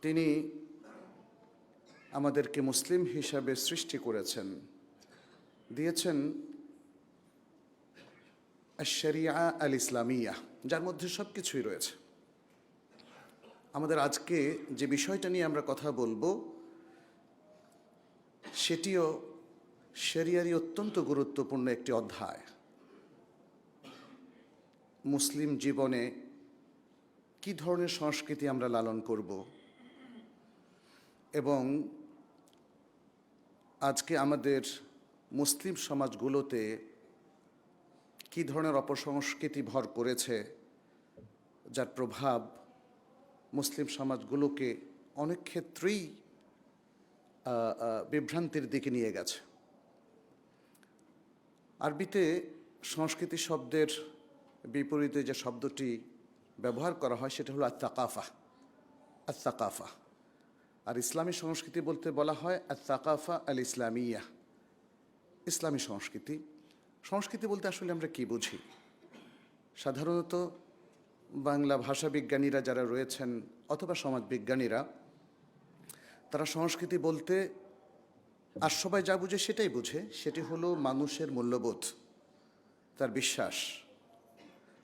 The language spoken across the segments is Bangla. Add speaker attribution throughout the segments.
Speaker 1: তিনি আমাদেরকে মুসলিম হিসাবে সৃষ্টি করেছেন, দিয়েছেন আশ-শরিয়া আল ইসলামিয়া, যার মধ্যে সব কিছুই রয়েছে। আমাদের আজকে যে বিষয়টা নিয়ে আমরা কথা বলবো সেটিও শরিয়ারই অত্যন্ত গুরুত্বপূর্ণ একটি অধ্যায়। মুসলিম জীবনে কী ধরনের সংস্কৃতি আমরা লালন করব এবং আজকে আমাদের মুসলিম সমাজগুলোতে কী ধরনের অপসংস্কৃতি ভর করেছে, যার প্রভাব মুসলিম সমাজগুলোকে অনেক ক্ষেত্রেই বিভ্রান্তির দিকে নিয়ে গেছে। আরবিতে সংস্কৃতি শব্দের বিপরীতে যে শব্দটি ব্যবহার করা হয় সেটা হলো আত-তাকাফা। আত-তাকাফা। আর ইসলামী সংস্কৃতি বলতে বলা হয় আত-তাকাফা আল ইসলামিয়া, ইসলামী সংস্কৃতি। সংস্কৃতি বলতে আসলে আমরা কি বুঝি? সাধারণত বাংলা ভাষা বিজ্ঞানীরা যারা রয়েছেন অথবা সমাজবিজ্ঞানীরা, তারা সংস্কৃতি বলতে আর সবাই যা বুঝে সেটাই বুঝে। সেটি হলো মানুষের মূল্যবোধ, তার বিশ্বাস,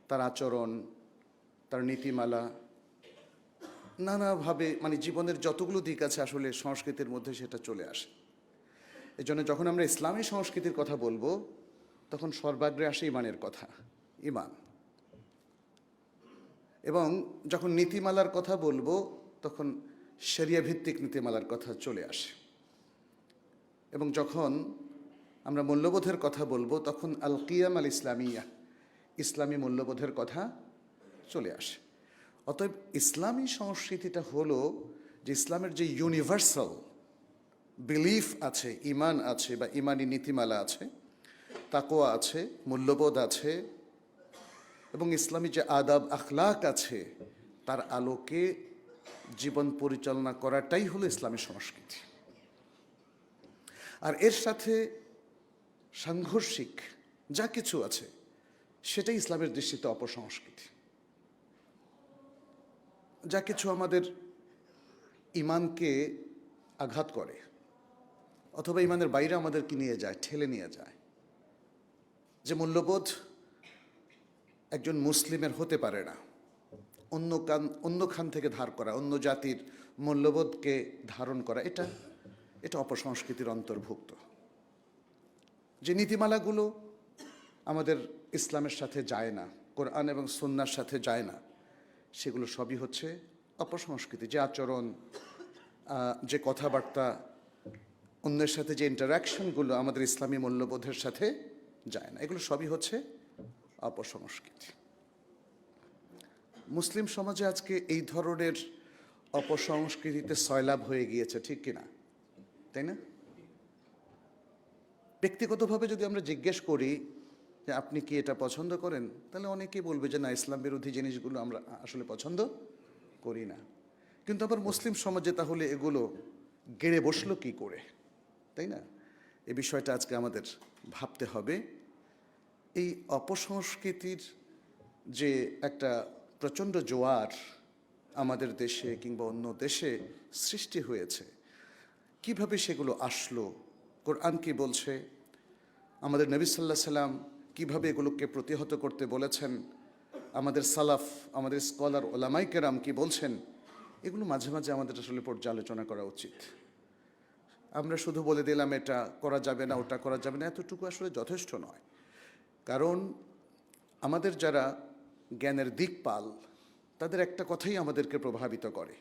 Speaker 1: তার আচরণ, তার নীতিমালা, নানাভাবে জীবনের যতগুলো দিক আছে আসলে সংস্কৃতির মধ্যে সেটা চলে আসে। এই জন্য যখন আমরা ইসলামী সংস্কৃতির কথা বলবো তখন সর্বাগ্রে আসে ইমানের কথা, ইমান। এবং যখন নীতিমালার কথা বলবো তখন শরিয়া ভিত্তিক নীতিমালার কথা চলে আসে। এবং যখন আমরা মূল্যবোধের কথা বলবো তখন আল কিয়াম আল ইসলামিয়া, ইসলামী মূল্যবোধের কথা চলে আসে। অতএব ইসলামী সংস্কৃতিটা হলো যে ইসলামের যে ইউনিভার্সাল বিলিফ আছে, ইমান আছে বা ইমানি নীতিমালা আছে, তাকওয়া আছে, মূল্যবোধ আছে এবং ইসলামী যে আদাব আখলাক আছে, তার আলোকে জীবন পরিচালনা করাটাই হলো ইসলামী সংস্কৃতি। আর এর সাথে সাংঘর্ষিক যা কিছু আছে সেটাই ইসলামের দৃষ্টিতে অপসংস্কৃতি। যা কিছু আমাদের ইমানকে আঘাত করে অথবা ইমানের বাইরে আমাদেরকে নিয়ে যায়, ঠেলে নিয়ে যায়, যে মূল্যবোধ একজন মুসলিমের হতে পারে না, অন্য খান থেকে ধার করা, অন্য জাতির মূল্যবোধকে ধারণ করা, এটা অপসংস্কৃতির অন্তর্ভুক্ত। যে নীতিমালাগুলো আমাদের ইসলামের সাথে যায় না, কোরআন এবং সুন্নাহর সাথে যায় না, সেগুলো সবই হচ্ছে অপসংস্কৃতি। যে আচরণ, যে কথাবার্তা, অন্যের সাথে যে ইন্টারাকশনগুলো আমাদের ইসলামী মূল্যবোধের সাথে যায় না, এগুলো সবই হচ্ছে অপসংস্কৃতি। মুসলিম সমাজে আজকে এই ধরনের অপসংস্কৃতিতে সয়লাভ হয়ে গিয়েছে, ঠিক কিনা? তাই না? ব্যক্তিগতভাবে যদি আমরা জিজ্ঞেস করি যে আপনি কি এটা পছন্দ করেন, তাহলে অনেকেই বলবে যে না, ইসলাম বিরোধী জিনিসগুলো আমরা আসলে পছন্দ করি না। কিন্তু আবার মুসলিম সমাজে তাহলে এগুলো গেড়ে বসলো কি করে, তাই না? এই বিষয়টা আজকে আমাদের ভাবতে হবে। এই অপসংস্কৃতির যে একটা প্রচণ্ড জোয়ার আমাদের দেশে কিংবা অন্য দেশে সৃষ্টি হয়েছে, কিভাবে সেগুলো আসলো, কোরআন কি বলছে, আমাদের নবী সাল্লাল্লাহু আলাইহি সাল্লাম কীভাবে এগুলোকে প্রতিহত করতে বলেছেন, আমাদের সালাফ, আমাদের স্কলার ওলামাই কেরাম কি বলছেন, এগুলো মাঝে মাঝে আমাদের আসলে পর্যালোচনা করা উচিত। আমরা শুধু বলে দিলাম এটা করা যাবে না, ওটা করা যাবে না, এতটুকু আসলে যথেষ্ট নয়। কারণ আমাদের যারা জ্ঞানের দিকপাল, তাদের একটা কথাই আমাদেরকে প্রভাবিত করে।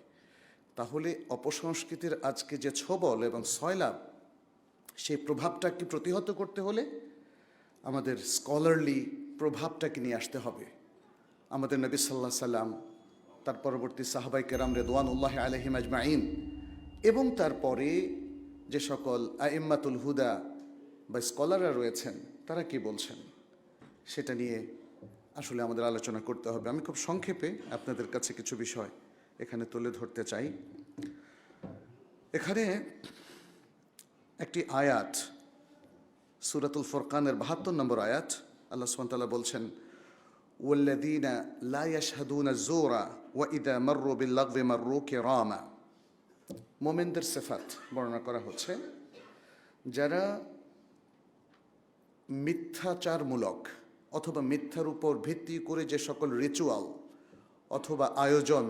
Speaker 1: তাহলে অপসংস্কৃতির আজকে যে ছোবল এবং সয়লাভ, সেই প্রভাবটাকে প্রতিহত করতে হলে আমাদের স্কলারলি প্রভাবটাকে নিয়ে আসতে হবে। আমাদের নবী সাল্লাল্লাহু আলাইহি সাল্লাম, তার পরবর্তী সাহাবাই কেরাম রিদওয়ানুল্লাহ আলাইহিম আজমাইন এবং তারপরে যে সকল আইম্মাতুল হুদা বা স্কলাররা রয়েছেন, তারা কি বলছেন সেটা নিয়ে আসলে আমাদের আলোচনা করতে হবে। আমি খুব সংক্ষেপে আপনাদের কাছে কিছু বিষয় এখানে তুলে ধরতে চাই। এখানে একটি আয়াত, সূরাতুল ফুরকানের ৭২ নম্বর আয়াত, আল্লাহ সুবহানাহু ওয়া তাআলা বলছেন, ওয়াল্লাযীনা লা ইয়াশহাদুনা যুরা ওয়া ইযা মাররু বিল লাগবি মাররু কিরামা। মোমেনদের সিফাত বর্ণনা করা হচ্ছে, যারা মিথ্যাচারমূলক অথবা মিথ্যার উপর ভিত্তি করে যে সকল রিচুয়াল অথবা আয়োজন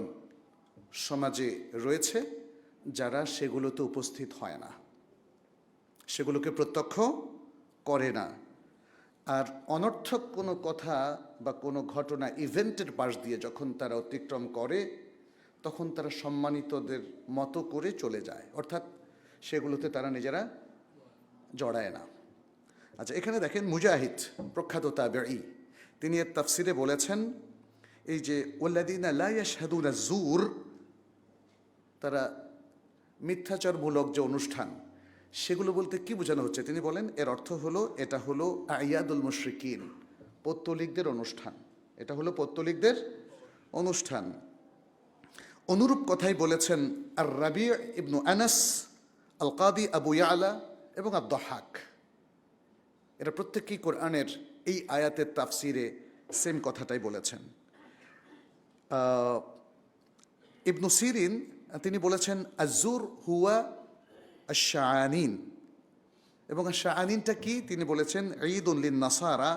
Speaker 1: সমাজে রয়েছে, যারা সেগুলোতে উপস্থিত হয় না, সেগুলোকে প্রত্যক্ষ করে না, আর অনর্থক কোনো কথা বা কোনো ঘটনা ইভেন্টের পাশ দিয়ে যখন তারা অতিক্রম করে, তখন তারা সম্মানিতদের মতো করে চলে যায়, অর্থাৎ সেগুলোতে তারা নিজেরা জড়ায় না। আচ্ছা, এখানে দেখেন মুজাহিদ প্রখ্যাত তাবেঈ, তিনি এর তাফসিরে বলেছেন, এই যে ওয়াল্লাযীনা লা ইয়াশহাদুনা যুর, তারা মিথ্যাচারমূলক যে অনুষ্ঠান, সেগুলো বলতে কি বোঝানো হচ্ছে? তিনি বলেন এর অর্থ হলো, এটা হলো আয়াদুল মুশরিকিন, পৌত্তলিকদের অনুষ্ঠান, এটা হলো পৌত্তলিকদের অনুষ্ঠান। অনুরূপ কথাই বলেছেন আর রাবি' ইবনু আনাস, আল কাদি আবু ইয়ালা এবং আদ-দাহাক। এরা প্রত্যেকেই কোরআনের এই আয়াতের তাফসিরে সেম কথাটাই বলেছেন। ইবনু সিরিন তিনি বলেছেন আজুর হুয়া আশ-শাআনিন, এবং আশ-শাআনিনটা কি? তিনি বলেছেন ঈদুন লিন-নাসারা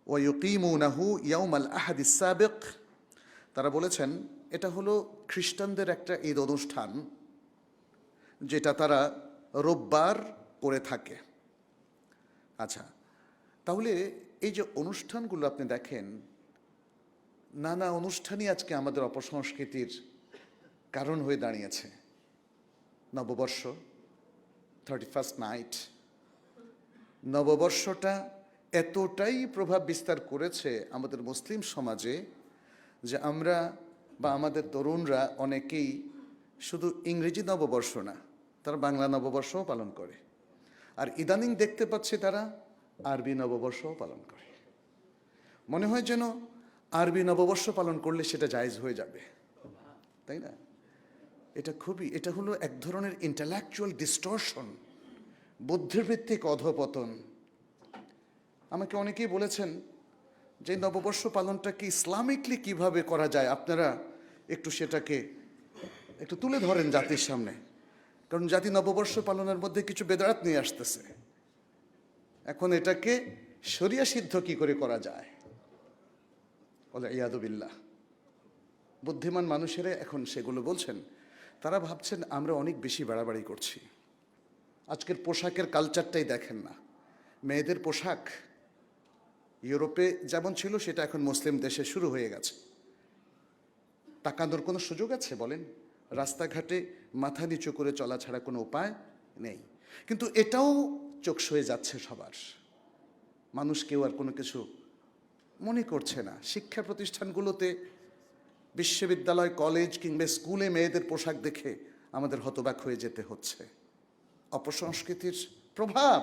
Speaker 1: ওয়া ইউকিমুনাহু ইয়াউমাল আহাদিস সাবিক। তারা বলেছেন এটা হলো খ্রিস্টানদের একটা ঈদ অনুষ্ঠান, যেটা তারা রোববার করে থাকে। আচ্ছা, তাহলে এই যে অনুষ্ঠানগুলো আপনি দেখেন, নানা অনুষ্ঠানই আজকে আমাদের অপসংস্কৃতির কারণ হয়ে দাঁড়িয়েছে। নববর্ষ, 31st নাইট, নববর্ষটা এতটাই প্রভাব বিস্তার করেছে আমাদের মুসলিম সমাজে যে আমরা বা আমাদের তরুণরা অনেকেই শুধু ইংরেজি নববর্ষ না, তারা বাংলা নববর্ষও পালন করে, আর ইদানিং দেখতে পাচ্ছি তারা আরবি নববর্ষও পালন করে। মনে হয় যেন আরবি নববর্ষ পালন করলে সেটা জায়েজ হয়ে যাবে, তাই না? এটা হলো এক ধরনের ইন্টেলেকচুয়াল ডিস্টর্শন, বুদ্ধিবৃত্তিক অধপতন। আমাকে অনেকেই বলেছেন যে নববর্ষ পালনটাকে ইসলামিকলি কিভাবে করা যায়, আপনারা একটু সেটাকে একটু তুলে ধরেন জাতির সামনে, কারণ জাতি নববর্ষ পালনের মধ্যে কিছু বেদারাত নিয়ে আসতেছে। এখন এটাকে শরিয়া সিদ্ধ কি করে করা যায়? বলে ইয়াদু বিল্লাহ। বুদ্ধিমান মানুষেরা এখন সেগুলো বলছেন, তারা ভাবছেন আমরা অনেক বেশি বাড়াবাড়ি করছি। আজকের পোশাকের কালচারটাই দেখেন না, মেয়েদের পোশাক ইউরোপে যেমন ছিল সেটা এখন মুসলিম দেশে শুরু হয়ে গেছে। তাকানোর কোনো সুযোগ আছে বলেন? রাস্তাঘাটে মাথা নিচু করে চলা ছাড়া কোনো উপায় নেই। কিন্তু এটাও চোখসয়ে যাচ্ছে সবার, মানুষ কেউ আর কোনো কিছু মনে করছে না। শিক্ষা প্রতিষ্ঠানগুলোতে, বিশ্ববিদ্যালয়, কলেজ কিংবা স্কুলে মেয়েদের পোশাক দেখে আমাদের হতবাক হয়ে যেতে হচ্ছে। অপসংস্কৃতির প্রভাব,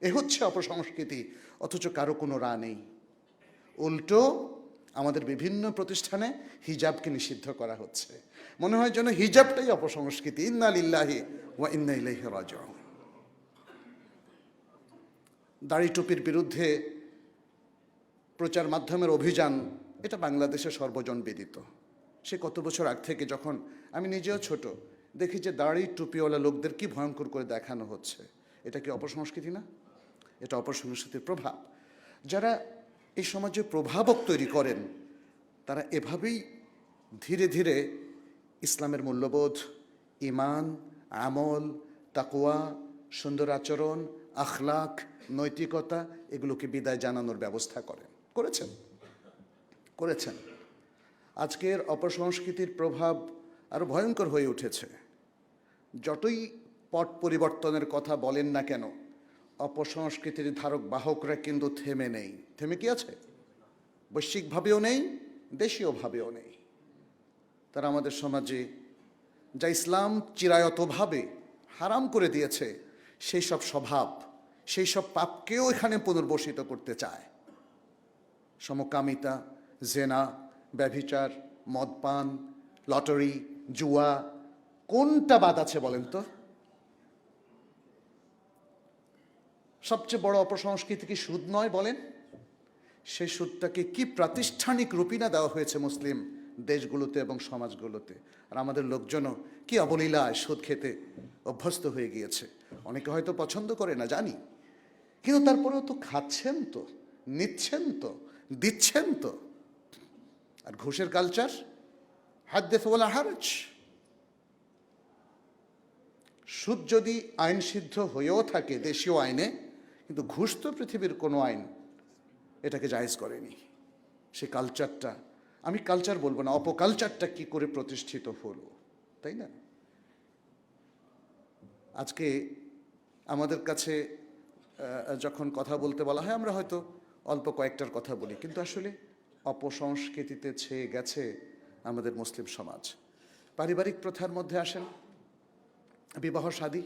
Speaker 1: এ হচ্ছে অপসংস্কৃতি, অথচ কারো কোনো রা নেই। উল্টো আমাদের বিভিন্ন প্রতিষ্ঠানে হিজাবকে নিষিদ্ধ করা হচ্ছে। মনে হয় যেন হিজাবটাই অপসংস্কৃতি। ইন্না লিল্লাহি ওয়া ইন্না ইলাইহি রাজিউন। দাড়ি টুপির বিরুদ্ধে প্রচার মাধ্যমের অভিযান, এটা বাংলাদেশে সর্বজন বিদিত। সে কত বছর আগ থেকে, যখন আমি নিজেও ছোট, দেখি যে দাড়ি টুপিওয়ালা লোকদের কি ভয়ঙ্কর করে দেখানো হচ্ছে। এটা কি অপসংস্কৃতি না? এটা অপসংস্কৃতির প্রভাব। যারা এই সমাজে প্রভাবক তৈরি করেন, তারা এভাবেই ধীরে ধীরে ইসলামের মূল্যবোধ, ঈমান, আমল, তাকওয়া, সুন্দর আচরণ, আখলাক, নৈতিকতা, এগুলোকে বিদায় জানানোর ব্যবস্থা করেছেন। আজকের অপসংস্কৃতির প্রভাব আরও ভয়ঙ্কর হয়ে উঠেছে। যতই পট পরিবর্তনের কথা বলেন না কেন, অপসংস্কৃতির ধারক বাহকরা কিন্তু থেমে নেই। থেমে কি আছে? বৈশ্বিকভাবেও নেই, দেশীয়ভাবেও নেই। তারা আমাদের সমাজে যা ইসলাম চিরায়তভাবে হারাম করে দিয়েছে, সেই সব স্বভাব, সেই সব পাপকেও এখানে পুনর্বসিত করতে চায়। সমকামিতা, জেনা, ব্যভিচার, মদপান, লটারি, জুয়া, কোনটা বাদ আছে বলেন তো? সবচেয়ে বড় অপসংস্কৃতি কি সুদ নয় বলেন? সেই সুদটাকে কি প্রাতিষ্ঠানিক রূপই না দেওয়া হয়েছে মুসলিম দেশগুলোতে এবং সমাজগুলোতে। আর আমাদের লোকজনও কি অবলীলায় সুদ খেতে অভ্যস্ত হয়ে গিয়েছে। অনেকে হয়তো পছন্দ করে না জানি, কিন্তু তারপরেও তো খাচ্ছেন, তো নিচ্ছেন, তো দিচ্ছেন তো। আর ঘুষের কালচার, হাদ্দেস ওয়ালা হারজ। সুদ যদি আইন সিদ্ধ হয়েও থাকে দেশীয় আইনে, কিন্তু ঘুষ তো পৃথিবীর কোনো আইন এটাকে জায়েজ করেনি। সে কালচারটা, আমি কালচার বলবো না, অপকালচারটা কি করে প্রতিষ্ঠিত হলো, তাই না? আজকে আমাদের কাছে যখন কথা বলতে বলা হয়, আমরা হয়তো অল্প কয়েকটার কথা বলি, কিন্তু আসলে অপসংস্কৃতিতে ছেয়ে গেছে আমাদের মুসলিম সমাজ। পারিবারিক প্রথার মধ্যে আসেন, বিবাহ শাদী,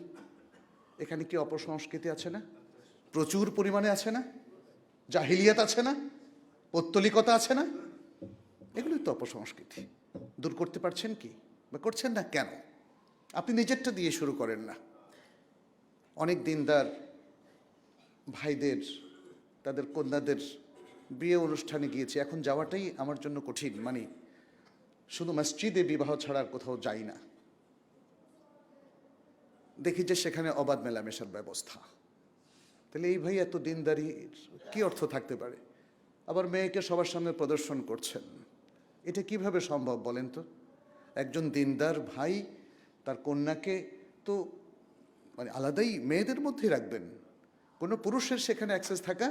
Speaker 1: এখানে কি অপসংস্কৃতি আছে না? প্রচুর পরিমাণে আছে না? জাহিলিয়াত আছে না? পৌত্তলিকতা আছে না? এগুলোই তো অপসংস্কৃতি। দূর করতে পারছেন কি, বা করছেন না কেন? আপনি নিজেরটা দিয়ে শুরু করেন না। অনেক দিনদার ভাইদের তাদের কন্যাদের বিয়ে অনুষ্ঠানে গিয়েছি, এখন যাওয়াটাই আমার জন্য কঠিন। মানে শুধু মসজিদে বিবাহ ছাড়ার কোথাও যাই না। দেখি যে সেখানে অবাধ মেলামেশার ব্যবস্থা। তাহলে এই ভাই এত দিনদারি কি অর্থ থাকতে পারে? আবার মেয়েকে সবার সামনে প্রদর্শন করছেন, এটা কিভাবে সম্ভব বলেন তো? একজন দিনদার ভাই তার কন্যাকে তো মানে আলাদাই মেয়েদের মধ্যেই রাখবেন, কোনো পুরুষের সেখানে অ্যাক্সেস থাকা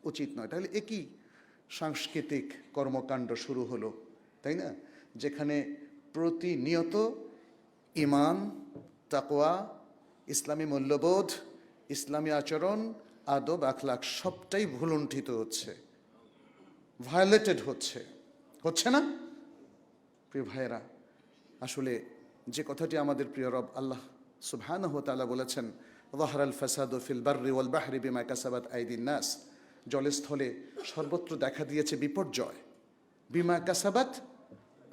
Speaker 1: উচিত নয়। তাহলে একই সাংস্কৃতিক কর্মকাণ্ড শুরু হলো, তাই না? যেখানে প্রতিনিয়ত ঈমান, তাকওয়া, ইসলামী মূল্যবোধ, ইসলামী আচরণ, আদব, আখলাক সবটাই ভুলুণ্ঠিত হচ্ছে, ভায়োলেটেড হচ্ছে, হচ্ছে না? প্রিয় ভাইয়েরা, আসলে যে কথাটি আমাদের প্রিয় রব আল্লাহ সুবহানাহু ওয়া তাআলা বলেছেন, যাহারাল ফাসাদু ফিল বাররি ওয়াল বাহরি বিমা কাসাবাত আইদিন নাস, জলস্থলে সর্বত্র দেখা দিয়েছে বিপর্যয়। বিমা কাসাবাত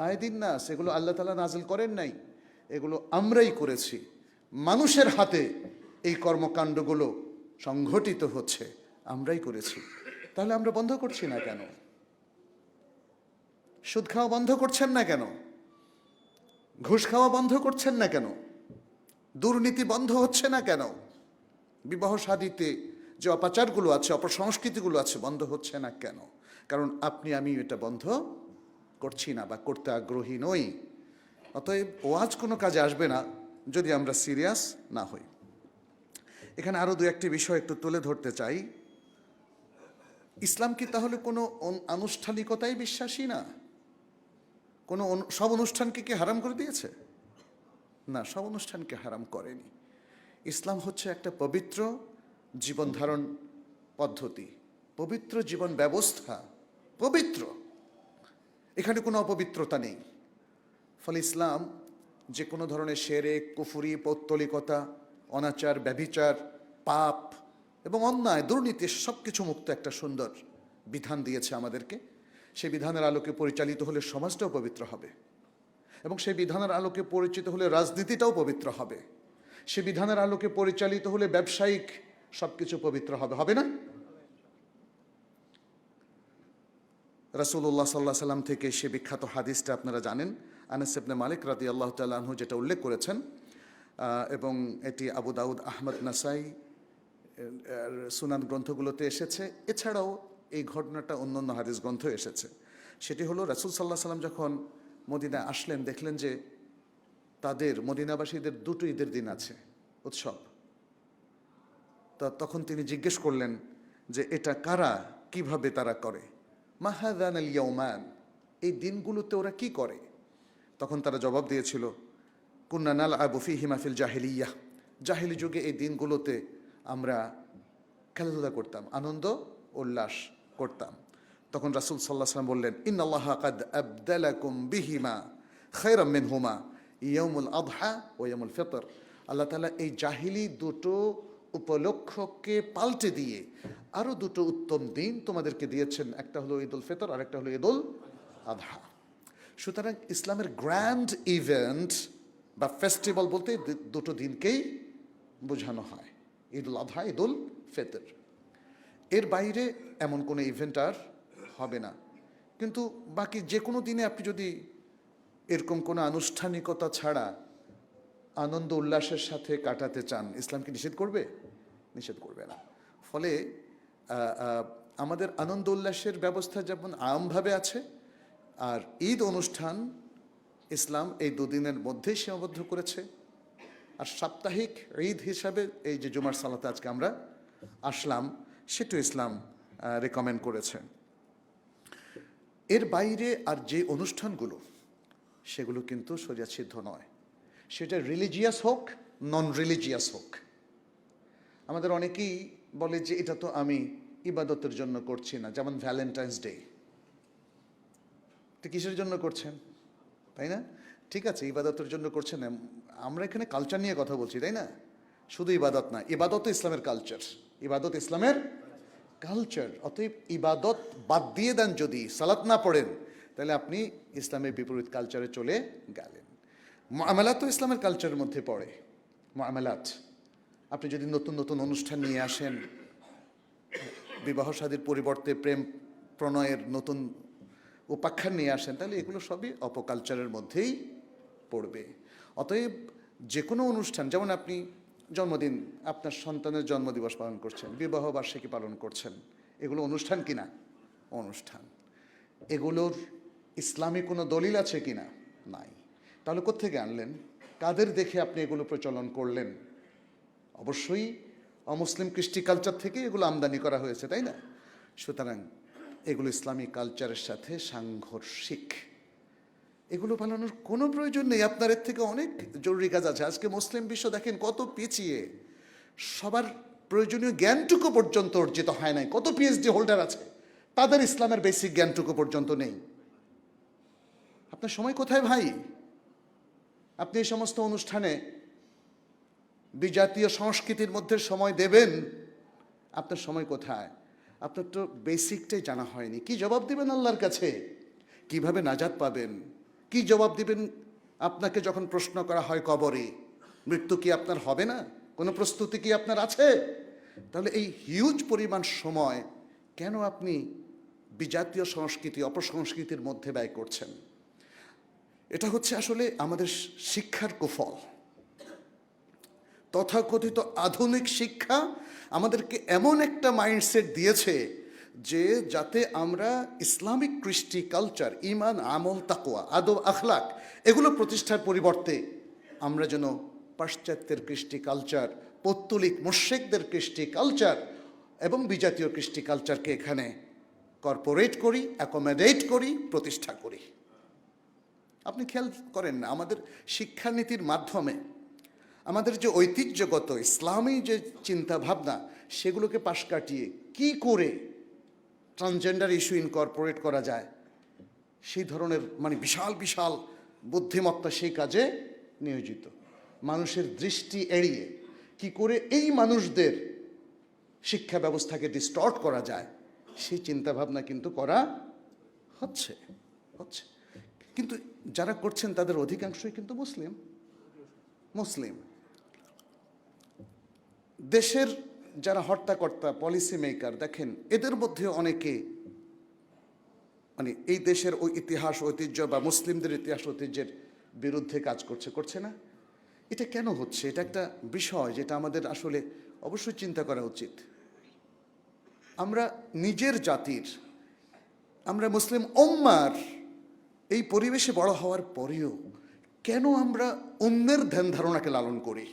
Speaker 1: আইদিন নাস, এগুলো আল্লাহ তাআলা নাজিল করেন নাই, এগুলো আমরাই করেছি। মানুষের হাতে এই কর্মকাণ্ডগুলো সংঘটিত হচ্ছে, আমরাই করেছি। তাহলে আমরা বন্ধ করছি না কেন? সুদ খাওয়া বন্ধ করছেন না কেন? ঘুষ খাওয়া বন্ধ করছেন না কেন? দুর্নীতি বন্ধ হচ্ছে না কেন? বিবাহ শাদীতে যে অপাচারগুলো আছে, অপসংস্কৃতিগুলো আছে, বন্ধ হচ্ছে না কেন? কারণ আপনি আমি এটা বন্ধ করছি না বা করতে আগ্রহী নই। অতএব ওয়াজ কোনো কাজে আসবে না যদি আমরা সিরিয়াস না হই। এখানে আরও দু একটি বিষয় একটু তুলে ধরতে চাই। ইসলাম কি তাহলে কোনো আনুষ্ঠানিকতায় বিশ্বাসী না? কোনো সব অনুষ্ঠানকে কি হারাম করে দিয়েছে? না, সব অনুষ্ঠানকে হারাম করেনি। ইসলাম হচ্ছে একটা পবিত্র জীবন ধারণ পদ্ধতি, পবিত্র জীবন ব্যবস্থা, পবিত্র, এখানে কোনো অপবিত্রতা নেই। ফলে ইসলাম যে কোনো ধরনের শিরক, কুফরি, পৌত্তলিকতা, অনাচার, ব্যভিচার, পাপ এবং অন্যায়, দুর্নীতি সব কিছু মুক্ত একটা সুন্দর বিধান দিয়েছে আমাদেরকে। সেই বিধানের আলোকে পরিচালিত হলে সমাজটাও পবিত্র হবে, এবং সেই বিধানের আলোকে পরিচিত হলে রাজনীতিটাও পবিত্র হবে। সে বিধানের আলোকে পরিচালিত হলে ব্যবসায়িক সব কিছু পবিত্র হবে, হবে না? রাসূলুল্লাহ সাল্লাল্লাহু আলাইহি সাল্লাম থেকে সে বিখ্যাত হাদিসটা আপনারা জানেন, আনাস ইবনে মালিক রাদিয়াল্লাহু তাআলা আনহু যেটা উল্লেখ করেছেন, এবং এটি আবু দাউদ, আহমদ, নাসাই সুনান গ্রন্থগুলোতে এসেছে। এছাড়াও এই ঘটনাটা অন্যান্য হাদিস গ্রন্থ এসেছে। সেটি হলো, রাসূল সাল্লাল্লাহু আলাইহি সাল্লাম যখন মদিনায় আসলেন, দেখলেন যে তাদের মদিনাবাসীদের দুটো ঈদের দিন আছে, উৎসব। তখন তিনি জিজ্ঞেস করলেন যে এটা কারা, কিভাবে তারা করে? মা হাযান আল ইয়াওমান, এই দিনগুলোতে ওরা কি করে? তখন তারা জবাব দিয়েছিল, কুন্না নালআবু ফীহিমা ফিল জাহিলিয়াহ, জাহিলি যুগে এই দিনগুলোতে আমরা খেলাধুলা করতাম, আনন্দ উল্লাস করতাম। তখন রাসূল সাল্লাল্লাহু আলাইহি ওয়াসাল্লাম বললেন, ইন্নাল্লাহা কাদ আবদালাকুম বিহিমা খায়রাম মিনহুমা ইয়াউমুল আযহা ওয়া ইয়াউমুল ফিতর। আল্লাহ তাআলা এই জাহিলি দুটো উপলক্ষকে পাল্টে দিয়ে আরও দুটো উত্তম দিন তোমাদেরকে দিয়েছেন, একটা হলো ঈদুল ফিতর আর একটা হলো ঈদুল আযহা। সুতরাং ইসলামের গ্র্যান্ড ইভেন্ট বা ফেস্টিভ্যাল বলতে দুটো দিনকেই বোঝানো হয়, ঈদুল আযহা, ঈদুল ফিতর। এর বাইরে এমন কোনো ইভেন্ট আর হবে না। কিন্তু বাকি যে কোনো দিনে আপনি যদি এরকম কোনো আনুষ্ঠানিকতা ছাড়া আনন্দ উল্লাসের সাথে কাটাতে চান, ইসলাম কি নিষেধ করবে? নিষেধ করবে না। ফলে আমাদের আনন্দ উল্লাসের ব্যবস্থা যেমন আমভাবে আছে, আর ঈদ অনুষ্ঠান ইসলাম এই দুদিনের মধ্যেই সীমাবদ্ধ করেছে। আর সাপ্তাহিক ঈদ হিসাবে এই যে জুমার সালাতে আজকে আমরা আসলাম, সেটাও ইসলাম রেকমেন্ড করেছে। এর বাইরে আর যে অনুষ্ঠানগুলো, সেগুলো কিন্তু শরিয়াত সিদ্ধ নয়, সেটা রিলিজিয়াস হোক নন রিলিজিয়াস হোক। আমাদের অনেকেই বলে যে এটা তো আমি ইবাদতের জন্য করছি না, যেমন ভ্যালেন্টাইন্স ডে, তো কিসের জন্য করছেন, তাই না? ঠিক আছে, ইবাদতের জন্য করছেন, আমরা এখানে কালচার নিয়ে কথা বলছি, তাই না? শুধু ইবাদত না, ইবাদত ইসলামের কালচার, ইবাদত ইসলামের কালচার। অতএব ইবাদত বাদ দিয়ে দেন, যদি সালাত না পড়েন, তাহলে আপনি ইসলামের বিপরীত কালচারে চলে গেলেন। মুআমালাত তো ইসলামের কালচারের মধ্যে পড়ে। মুআমালাত, আপনি যদি নতুন নতুন অনুষ্ঠান নিয়ে আসেন, বিবাহ শাদীর পরিবর্তে প্রেম প্রণয়ের নতুন উপাখ্যান নিয়ে আসেন, তাহলে এগুলো সবই অপকালচারের মধ্যেই পড়বে। অতএব যে কোনো অনুষ্ঠান, যেমন আপনি জন্মদিন, আপনার সন্তানের জন্মদিবস পালন করছেন, বিবাহ বার্ষিকী পালন করছেন, এগুলো অনুষ্ঠান কিনা? অনুষ্ঠান। এগুলোর ইসলামী কোনো দলিল আছে কিনা? নাই। তাহলে কোত্থেকে আনলেন? কাদের দেখে আপনি এগুলো প্রচলন করলেন? অবশ্যই অমুসলিম কৃষ্টি কালচার থেকে এগুলো আমদানি করা হয়েছে, তাই না? সুতরাং এগুলো ইসলামী কালচারের সাথে সাংঘর্ষিক, এগুলো পালানোর কোনো প্রয়োজন নেই। আপনার এর থেকে অনেক জরুরি কাজ আছে। আজকে মুসলিম বিশ্ব দেখেন কত পিছিয়ে, সবার প্রয়োজনীয় জ্ঞানটুকু পর্যন্ত অর্জিত হয় নাই। কত পিএইচডি হোল্ডার আছে, তাদের ইসলামের বেসিক জ্ঞানটুকু পর্যন্ত নেই। আপনার সময় কোথায় ভাই? আপনি এই সমস্ত অনুষ্ঠানে বিজাতীয় সংস্কৃতির মধ্যে সময় দেবেন, আপনার সময় কোথায়? আপনার তো বেসিকটাই জানা হয়নি। কি জবাব দিবেন আল্লাহর কাছে? কিভাবে নাজাত পাবেন? কি জবাব দিবেন আপনাকে যখন প্রশ্ন করা হয় কবরে? মৃত্যু কি আপনার হবে না? কোনো প্রস্তুতি কি আপনার আছে? তাহলে এই হিউজ পরিমাণ সময় কেন আপনি বিজাতীয় সংস্কৃতি, অপসংস্কৃতির মধ্যে ব্যয় করছেন? এটা হচ্ছে আসলে আমাদের শিক্ষার কুফল। তথাকথিত আধুনিক শিক্ষা আমাদেরকে এমন একটা মাইন্ডসেট দিয়েছে যে যাতে আমরা ইসলামিক কৃষ্টি কালচার, ইমান, আমল, তাকওয়া, আদব, আখলাক এগুলো প্রতিষ্ঠার পরিবর্তে আমরা যেন পাশ্চাত্যের কৃষ্টি কালচার, পৌত্তলিক মুশরিকদের কৃষ্টি কালচার এবং বিজাতীয় কৃষ্টি কালচারকে এখানে কর্পোরেট করি, অ্যাকোমোডেট করি, প্রতিষ্ঠা করি। আপনি খেয়াল করেন না, আমাদের শিক্ষানীতির মাধ্যমে আমাদের যে ঐতিহ্যগত ইসলামী যে চিন্তা ভাবনা, সেগুলোকে পাশ কাটিয়ে কি করে ট্রান্সজেন্ডার ইস্যু ইনকর্পোরেট করা যায়, সেই ধরনের বিশাল বিশাল বুদ্ধিমত্তা সেই কাজে নিয়োজিত। মানুষের দৃষ্টি এড়িয়ে কি করে এই মানুষদের শিক্ষা ব্যবস্থাকে ডিস্টর্ট করা যায়, সেই চিন্তাভাবনা কিন্তু করা হচ্ছে। কিন্তু যারা করছেন তাদের অধিকাংশই কিন্তু মুসলিম। দেশের যারা হর্তাকর্তা, পলিসি মেকার, দেখেন এদের মধ্যে অনেকে এই দেশের ওই ইতিহাস ঐতিহ্য বা মুসলিমদের ইতিহাস ঐতিহ্যের বিরুদ্ধে কাজ করছে না? এটা কেন হচ্ছে? এটা একটা বিষয় যেটা আমাদের আসলে অবশ্যই চিন্তা করা উচিত। আমরা নিজের জাতির, আমরা মুসলিম উম্মার এই পরিবেশে বড় হওয়ার পরেও কেন আমরা অন্যের ধ্যান ধারণাকে লালন করি?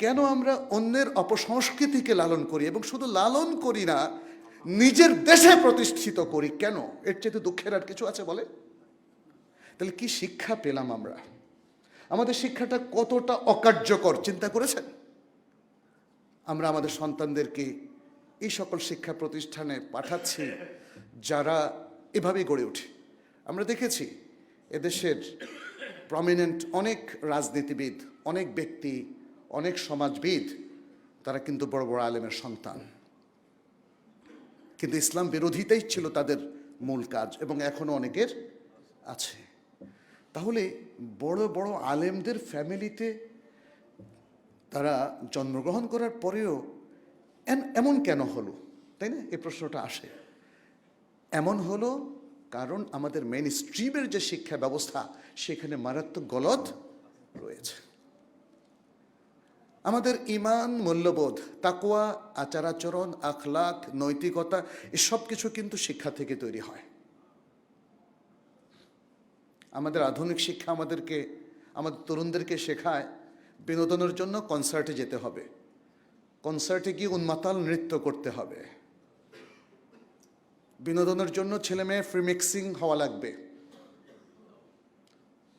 Speaker 1: কেন আমরা অন্যের অপসংস্কৃতিকে লালন করি? এবং শুধু লালন করি না, নিজের দেশে প্রতিষ্ঠিত করি। কেন? এর চেয়ে দুঃখের আর কিছু আছে বলে? তাহলে কি শিক্ষা পেলাম আমরা? আমাদের শিক্ষাটা কতটা অকার্যকর চিন্তা করেছেন? আমরা আমাদের সন্তানদেরকে এই সকল শিক্ষা প্রতিষ্ঠানে পাঠাচ্ছি যারা এভাবেই গড়ে ওঠে। আমরা দেখেছি এদেশের প্রমিনেন্ট অনেক রাজনীতিবিদ, অনেক ব্যক্তি, অনেক সমাজবিদ, তারা কিন্তু বড় বড় আলেমের সন্তান, কিন্তু ইসলাম বিরোধিতাই ছিল তাদের মূল কাজ, এবং এখনো অনেকের আছে। তাহলে বড় বড় আলেমদের ফ্যামিলিতে তারা জন্মগ্রহণ করার পরেও এমন কেন হলো, তাই না? এই প্রশ্নটা আসে। এমন হলো কারণ আমাদের মেইন স্ট্রিমের যে শিক্ষা ব্যবস্থা সেখানে মারাত্মক গলদ রয়েছে। আমাদের ঈমান, মূল্যবোধ, তাকওয়া, আচার আচরণ, আখলাক, নৈতিকতা এসব কিছু কিন্তু শিক্ষা থেকে তৈরি হয়। আমাদের আধুনিক শিক্ষা আমাদের তরুণদেরকে শেখায় বিনোদনের জন্য কনসার্টে যেতে হবে, কনসার্টে গিয়ে উন্মাতাল নৃত্য করতে হবে, বিনোদনের জন্য ছেলে মেয়ে ফ্রি মিক্সিং হওয়া লাগবে,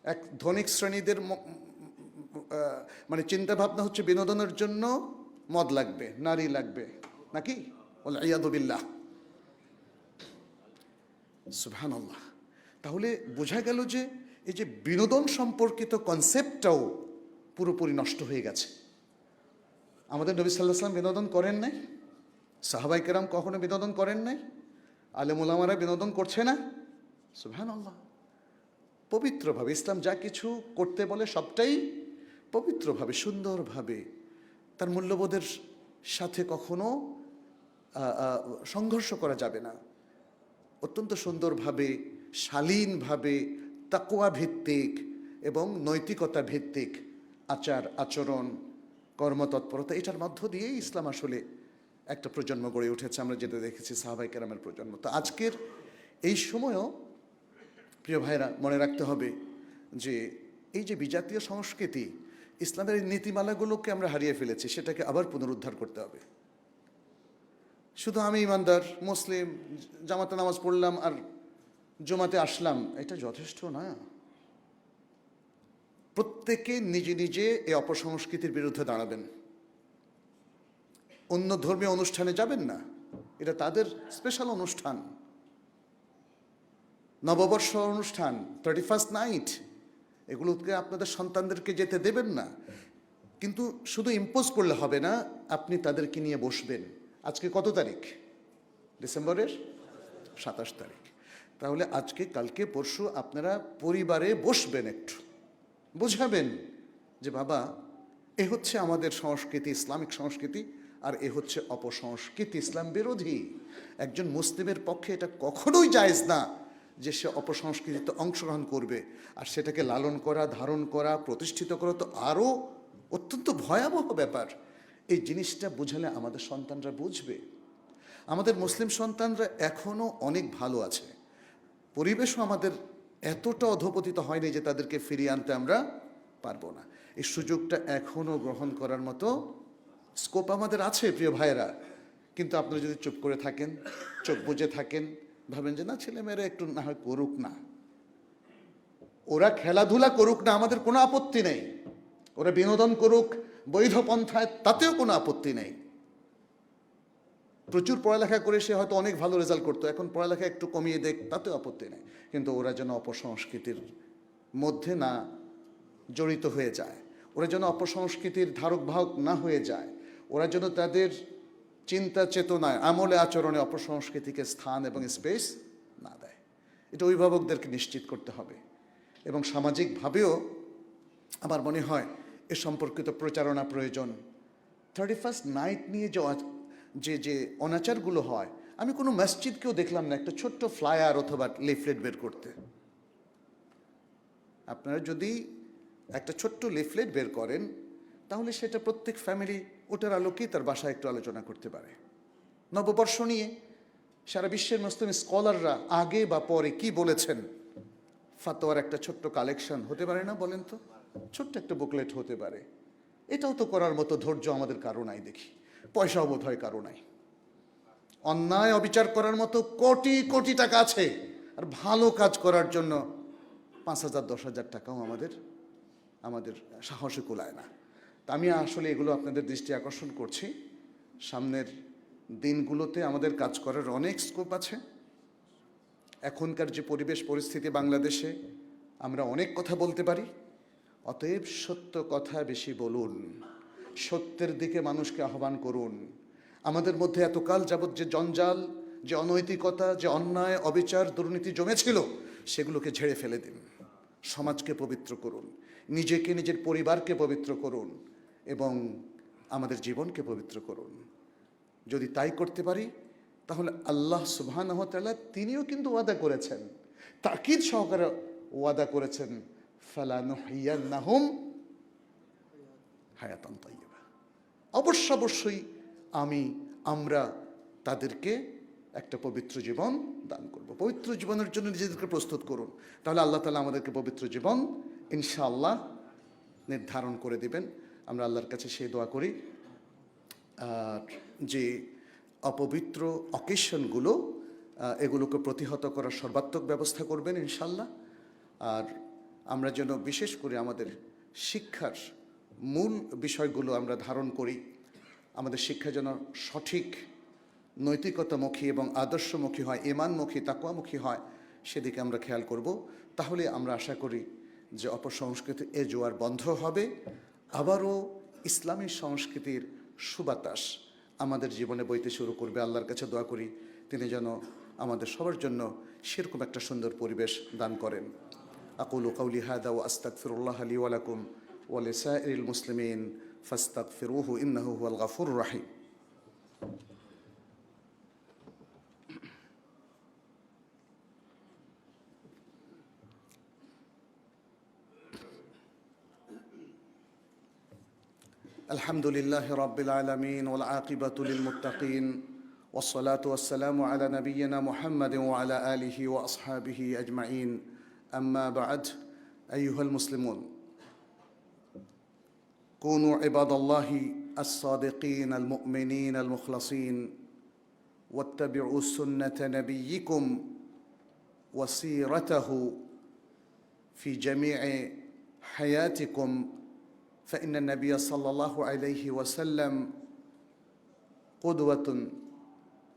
Speaker 1: এক ধনিক শ্রেণীদের মানে চিন্তা ভাবনা হচ্ছে বিনোদনের জন্য মদ লাগবে, নারী লাগবে, নাকি? ওয়ালিয়াযু বিল্লাহ, সুবহানাল্লাহ। তাহলে বোঝা গেল যে এই যে বিনোদন সম্পর্কিত কনসেপ্টটাও পুরোপুরি নষ্ট হয়ে গেছে। আমাদের নবী সাল্লাল্লাহু আলাইহি ওয়াসাল্লাম বিনোদন করেন নাই, সাহাবায়ে কেরাম কখনো বিনোদন করেন নাই, আলেম ওলামারা বিনোদন করছে না। সুবহানাল্লাহ। পবিত্রভাবে ইসলাম যা কিছু করতে বলে সবটাই পবিত্রভাবে, সুন্দরভাবে, তার মূল্যবোধের সাথে কখনো সংঘর্ষ করা যাবে না। অত্যন্ত সুন্দরভাবে, শালীনভাবে, তাকওয়া ভিত্তিক এবং নৈতিকতা ভিত্তিক আচার আচরণ, কর্মতৎপরতা, এটার মধ্য দিয়েই ইসলাম আসলে একটা প্রজন্ম গড়ে উঠেছে। আমরা যেটা দেখেছি সাহাবায়ে কেরামের প্রজন্ম। তো আজকের এই সময়ও প্রিয় ভাইরা মনে রাখতে হবে যে এই যে বিজাতীয় সংস্কৃতি, ইসলামের এই নীতিমালাগুলোকে আমরা হারিয়ে ফেলেছি, সেটাকে আবার পুনরুদ্ধার করতে হবে। শুধু আমি ইমানদার মুসলিম, জামাতে নামাজ পড়লাম আর জুমাতে আসলাম, এটা যথেষ্ট না। প্রত্যেকে নিজে নিজে এই অপসংস্কৃতির বিরুদ্ধে দাঁড়াবেন। অন্য ধর্মীয় অনুষ্ঠানে যাবেন না, এটা তাদের স্পেশাল অনুষ্ঠান, নববর্ষ অনুষ্ঠান, 31st নাইট, এগুলোকে আপনাদের সন্তানদেরকে যেতে দেবেন না। কিন্তু শুধু ইম্পোজ করলে হবে না, আপনি তাদেরকে নিয়ে বসবেন। আজকে কত তারিখ? ডিসেম্বরের 27 তারিখ। তাহলে আজকে, কালকে, পরশু আপনারা পরিবারে বসবেন, একটু বোঝাবেন যে বাবা, এ হচ্ছে আমাদের সংস্কৃতি, ইসলামিক সংস্কৃতি, আর এ হচ্ছে অপসংস্কৃতি, ইসলাম বিরোধী। একজন মুসলিমের পক্ষে এটা কখনোই জায়েজ না যে সে অপসংস্কৃতিতে অংশগ্রহণ করবে। আর সেটাকে লালন করা, ধারণ করা, প্রতিষ্ঠিত করা তো আরও অত্যন্ত ভয়াবহ ব্যাপার। এই জিনিসটা বুঝালে আমাদের সন্তানরা বুঝবে। আমাদের মুসলিম সন্তানরা এখনও অনেক ভালো আছে, পরিবেশও আমাদের এতটা অধপতিত হয়নি যে তাদেরকে ফিরিয়ে আনতে আমরা পারবো না। এই সুযোগটা এখনও গ্রহণ করার মতো স্কোপ আমাদের আছে প্রিয় ভাইয়েরা। কিন্তু আপনারা যদি চুপ করে থাকেন, চোখ বুজে থাকেন, ভাবেন যে না, ছেলেমেয়েরা একটু না হয় করুক না, ওরা খেলাধুলা করুক না, আমাদের কোনো আপত্তি নেই, ওরা বিনোদন করুক বৈধ পন্থায়, তাতেও কোনো আপত্তি নেই। প্রচুর পড়ালেখা করে সে হয়তো অনেক ভালো রেজাল্ট করতো, এখন পড়ালেখা একটু কমিয়ে দেখ, তাতেও আপত্তি নেই। কিন্তু ওরা যেন অপসংস্কৃতির মধ্যে না জড়িত হয়ে যায়, ওরা যেন অপসংস্কৃতির ধারক বাহক না হয়ে যায়, ওরা যেন তাদের চিন্তা চেতনায়, আমলে আচরণে অপসংস্কৃতিকে স্থান এবং স্পেস না দেয়। এটা অভিভাবকদেরকে নিশ্চিত করতে হবে। এবং সামাজিকভাবেও আমার মনে হয় এ সম্পর্কিত প্রচারণা প্রয়োজন। 31st নাইট নিয়ে যে যে অনাচারগুলো হয়, আমি কোনো মসজিদকেও দেখলাম না একটা ছোট্ট ফ্লায়ার অথবা লিফলেট বের করতে। আপনারা যদি একটা ছোট্ট লিফলেট বের করেন, তাহলে সেটা প্রত্যেক ফ্যামিলি ওটার আলোকেই তার বাসায় একটু আলোচনা করতে পারে। নববর্ষ নিয়ে সারা বিশ্বের মুসলিম স্কলাররা আগে বা পরে কি বলেছেন, ফাতোয়ার একটা ছোট্ট কালেকশন হতে পারে না বলেন তো? ছোট্ট একটা বুকলেট হতে পারে। এটাও তো করার মতো ধৈর্য আমাদের কারো নাই দেখি, পয়সাও বোধ হয় কারো নাই। অন্যায় অবিচার করার মতো কোটি কোটি টাকা আছে, আর ভালো কাজ করার জন্য 5,000 10,000 টাকাও আমাদের সাহসে কুলায় না। তা আমি আসলে এগুলো আপনাদের দৃষ্টি আকর্ষণ করছি। সামনের দিনগুলোতে আমাদের কাজ করার অনেক স্কোপ আছে। এখনকার যে পরিবেশ পরিস্থিতি বাংলাদেশে, আমরা অনেক কথা বলতে পারি। অতএব সত্য কথা বেশি বলুন, সত্যের দিকে মানুষকে আহ্বান করুন। আমাদের মধ্যে এতকাল যাবৎ যে জঞ্জাল, যে অনৈতিকতা, যে অন্যায় অবিচার দুর্নীতি জমেছিল, সেগুলোকে ঝেড়ে ফেলে দিন। সমাজকে পবিত্র করুন, নিজেকে, নিজের পরিবারকে পবিত্র করুন এবং আমাদের জীবনকে পবিত্র করুন। যদি তাই করতে পারি, তাহলে আল্লাহ সুবহানাহু ওয়া তাআলা তিনিও কিন্তু ওয়াদা করেছেন তাকিদ সহকারে ওয়াদা করেছেন, ফালানুহিয়ান্নাহুম হায়াতান তাইয়্যিবা, অবশ্যই আমরা তাদেরকে একটা পবিত্র জীবন দান করব। পবিত্র জীবনের জন্য নিজেদেরকে প্রস্তুত করুন, তাহলে আল্লাহ তাআলা আমাদেরকে পবিত্র জীবন ইনশাআল্লাহ নির্ধারণ করে দিবেন। আমরা আল্লাহর কাছে সেই দোয়া করি। আর যে অপবিত্র অকেশনগুলো, এগুলোকে প্রতিহত করার সর্বাত্মক ব্যবস্থা করবেন ইনশাআল্লাহ। আর আমরা যেন বিশেষ করে আমাদের শিক্ষার মূল বিষয়গুলো আমরা ধারণ করি, আমাদের শিক্ষা যেন সঠিক নৈতিকতামুখী এবং আদর্শমুখী হয়, ঈমানমুখী, তাকওয়ামুখী হয়, সেদিকে আমরা খেয়াল করব। তাহলে আমরা আশা করি যে অপসংস্কৃতি এ জোয়ার বন্ধ হবে, আবারও ইসলামী সংস্কৃতির সুবাতাস আমাদের জীবনে বইতে শুরু করবে। আল্লাহর কাছে দোয়া করি তিনি যেন আমাদের সবার জন্য সেরকম একটা সুন্দর পরিবেশ দান করেন। আকুলু কাউলি হাদা ওয়া আস্তাগফিরুল্লাহ লি ওয়া লাকুম ওয়া লিসাইরিল মুসলিমিন ফাস্তাগফিরুহু ইন্নাহু হুয়াল গাফুরুর রাহিম। الحمد لله رب العالمين والعاقبة للمتقين والصلاة والسلام على نبينا محمد وعلى آله وأصحابه أجمعين أما بعد أيها المسلمون كونوا عباد الله الصادقين المؤمنين المخلصين واتبعوا سنة نبيكم وسيرته في جميع حياتكم فإن النبي صلى الله عليه وسلم قدوة